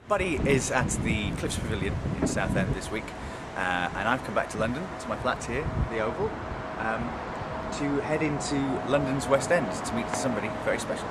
Buddy is at the Cliffs Pavilion in Southend this week, and I've come back to London, to my flat here, the Oval, to head into London's West End to meet somebody very special.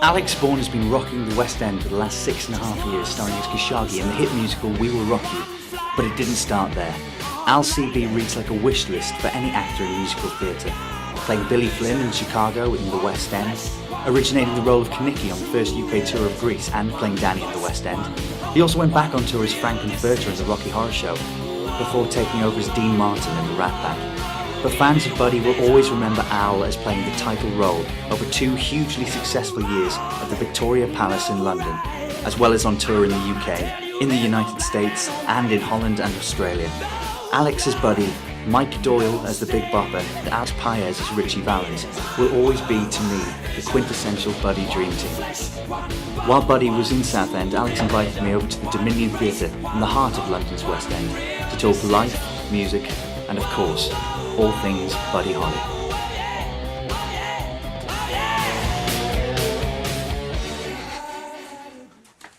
Alex Bourne has been rocking the West End for the last 6.5 years, starring as Khashoggi in the hit musical We Will Rock You. But it didn't start there. Al-CB reads like a wish list for any actor in musical theatre. Playing Billy Flynn in Chicago in the West End, originating the role of Kaniki on the first UK tour of Greece and playing Danny in the West End. He also went back on tour as Frankenfurter in the Rocky Horror Show, before taking over as Dean Martin in the Rat Pack. But fans of Buddy will always remember Al as playing the title role over 2 hugely successful years at the Victoria Palace in London, as well as on tour in the UK, in the United States and in Holland and Australia. Alex as Buddy, Mike Doyle as the Big Bopper and Alex Paez as Richie Valens will always be, to me, the quintessential Buddy dream team. While Buddy was in Southend, Alex invited me over to the Dominion Theatre in the heart of London's West End to talk life, music and, of course, all things Buddy Holly.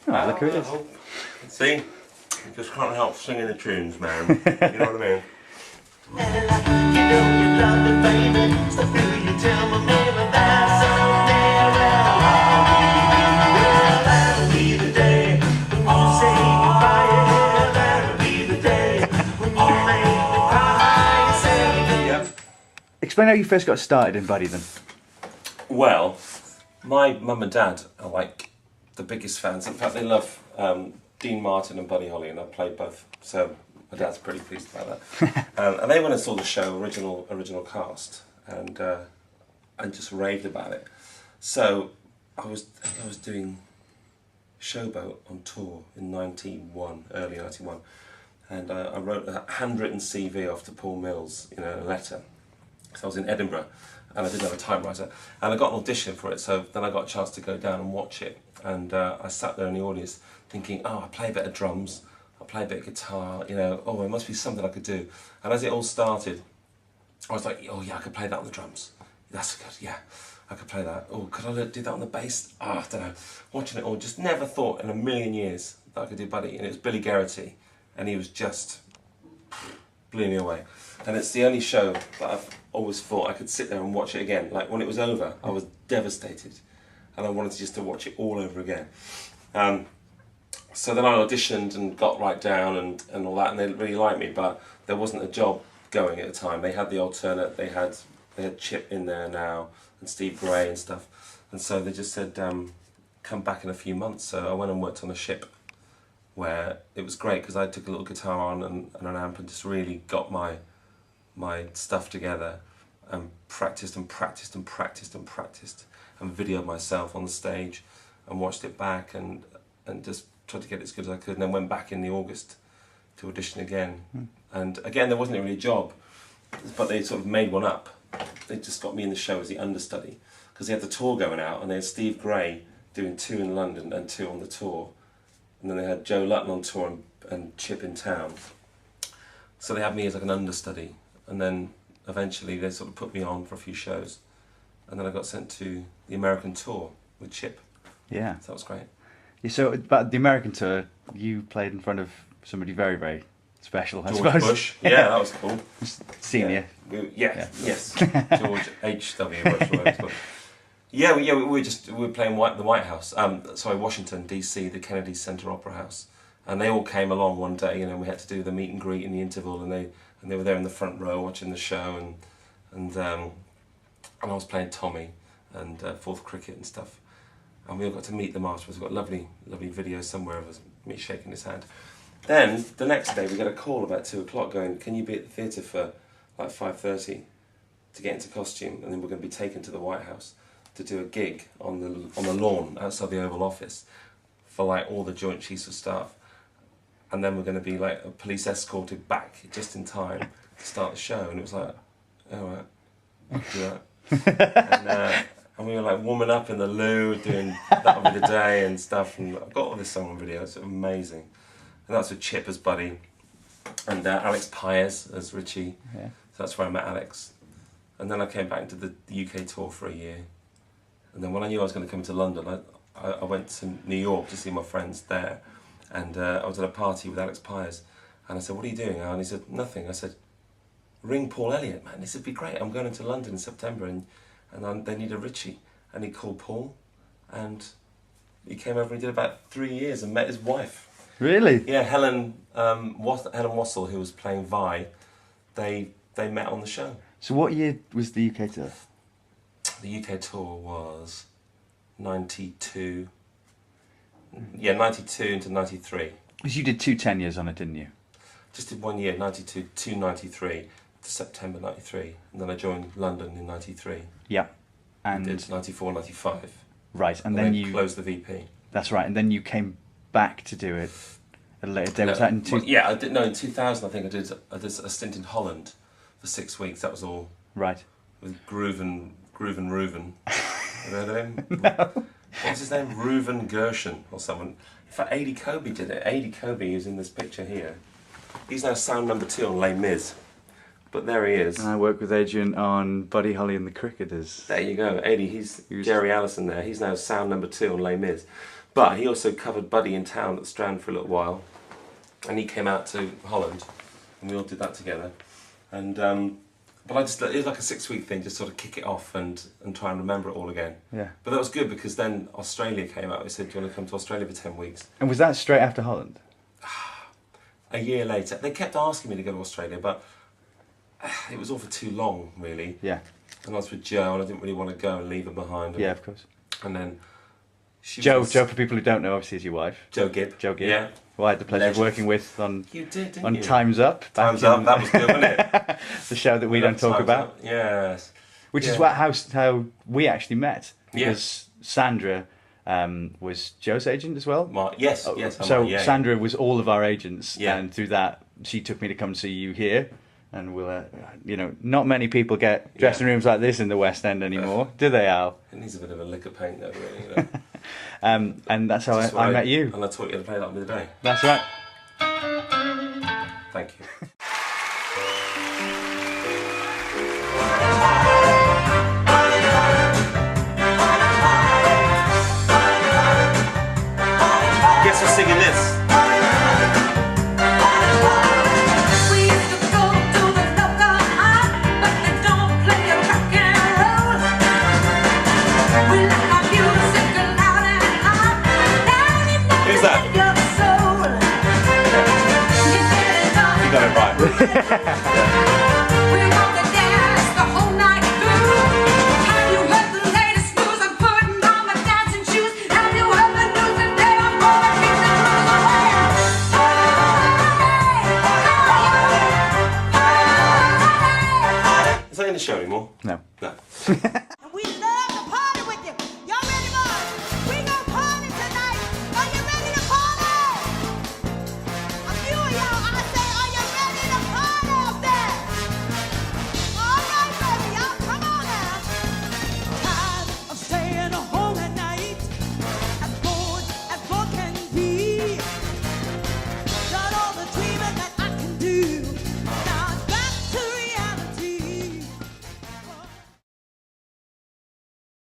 Oh, look who it is. See? You just can't help singing the tunes, man. You know what I mean? Explain how you first got started in Buddy then. Well, my mum and dad are like the biggest fans. In fact, they love Dean Martin and Buddy Holly, and I've played both. So my dad's pretty pleased about that. And they went and saw the show, original cast, and just raved about it. So I was doing Showboat on tour in early 91, and I wrote a handwritten CV off to Paul Mills, a letter. So I was in Edinburgh, and I didn't have a typewriter, and I got an audition for it. So then I got a chance to go down and watch it, and I sat there in the audience thinking, oh, I play a bit of drums, I play a bit of guitar, oh, there must be something I could do. And as it all started, I was like, oh yeah, I could play that on the drums. That's good, yeah, I could play that. Oh, could I do that on the bass? Oh, I don't know. Watching it all, just never thought in a million years that I could do Buddy. And it was Billy Geraghty, and he was just blew me away. And it's the only show that I've always thought I could sit there and watch it again. Like when it was over, I was devastated, and I wanted to watch it all over again. So then I auditioned and got right down and all that, and they really liked me, but there wasn't a job going at the time. They had the alternate, they had Chip in there now, and Steve Gray and stuff, and so they just said, come back in a few months. So I went and worked on a ship, where it was great because I took a little guitar on and an amp and just really got my stuff together and practiced and videoed myself on the stage and watched it back and just tried to get it as good as I could, and then went back in the August to audition again. And again, there wasn't really a job, but they sort of made one up. They just got me in the show as the understudy because they had the tour going out, and they had Steve Gray doing 2 in London and 2 on the tour, and then they had Joe Lutton on tour and Chip in town. So they had me as like an understudy, and then eventually they sort of put me on for a few shows, and then I got sent to the American tour with Chip. Yeah. So that was great. Yeah, so about the American tour, you played in front of somebody very, very special, I George suppose. Bush. Yeah, that was cool. Senior. Yes. George H.W. Bush. We were playing the White House. Washington D.C., the Kennedy Center Opera House, and they all came along one day. We had to do the meet and greet in the interval, and they were there in the front row watching the show, and and I was playing Tommy and fourth cricket and stuff. And we all got to meet them afterwards. We've got lovely videos somewhere of us, me shaking his hand. Then the next day we get a call about 2 o'clock going, can you be at the theatre for like 5:30 to get into costume, and then we're going to be taken to the White House to do a gig on the lawn outside the Oval Office for like all the Joint Chiefs of Staff, and then we're going to be like police escorted back just in time to start the show. And it was like, all right, I'll do that. And we were like warming up in the loo, doing That'll Be the Day and stuff, and I've got all this song on video, it's amazing. And that's with Chip as Buddy, and Alex Pyers as Richie, so that's where I met Alex. And then I came back to the UK tour for a year, and then when I knew I was going to come to London, I went to New York to see my friends there, and I was at a party with Alex Pyers, and I said, what are you doing, Al? And he said, nothing. I said, ring Paul Elliott, man, this would be great, I'm going into London in September, and they need a Richie. And he called Paul, and he came over and he did about 3 years and met his wife. Really? Yeah, Helen Wassell, who was playing Vi, they met on the show. So what year was the UK tour? The UK tour was 92. Yeah, 92 into 93. Because you did 2 10 years on it, didn't you? Just did 1 year, 92 to 93. September 93, and then I joined London in 93. Yeah. And did 94, 95. Right, and then you closed the VP. That's right, and then you came back to do it at a later date. Was that in yeah, I did. No, in 2000, I think I did a stint in Holland for 6 weeks. That was all. Right. With Grooven Reuven. Have you heard of him? No. What was his name? Reuven Gershon or someone. In fact, Adi Kobe did it. Adi Kobe is in this picture here. He's now sound number 2 on Les Mis. But there he is. I work with Adrian on Buddy Holly and the Cricketers. There you go, Eddie. He's Jerry Allison there. He's now sound number 2 on Les Mis. But he also covered Buddy in town at the Strand for a little while, and he came out to Holland, and we all did that together. And but it was like a 6-week thing, just sort of kick it off and try and remember it all again. Yeah. But that was good because then Australia came out. They said, "Do you want to come to Australia for 10 weeks?" And was that straight after Holland? A year later, they kept asking me to go to Australia, but it was all for too long, really. Yeah. And I was with Joe, and I didn't really want to go and leave her behind. Yeah, of course. And then Joe, for people who don't know, obviously is your wife. Joe Gibb. Joe Gibb. Yeah. Who I had the pleasure of working with on you did, didn't on you? Time's Up. Time's Up, that was good, wasn't it? The show that we don't talk about. Up. Yes. Which is how we actually met. Because Sandra was Joe's agent as well. Yes. So Sandra was all of our agents, and through that she took me to come see you here. And we'll, not many people get dressing rooms like this in the West End anymore, do they, Al? It needs a bit of a lick of paint, though, really. And that's how I met you. And I taught you to play that with the day. That's right. Thank you. Guess who's singing this? Is that in the show anymore? No. No.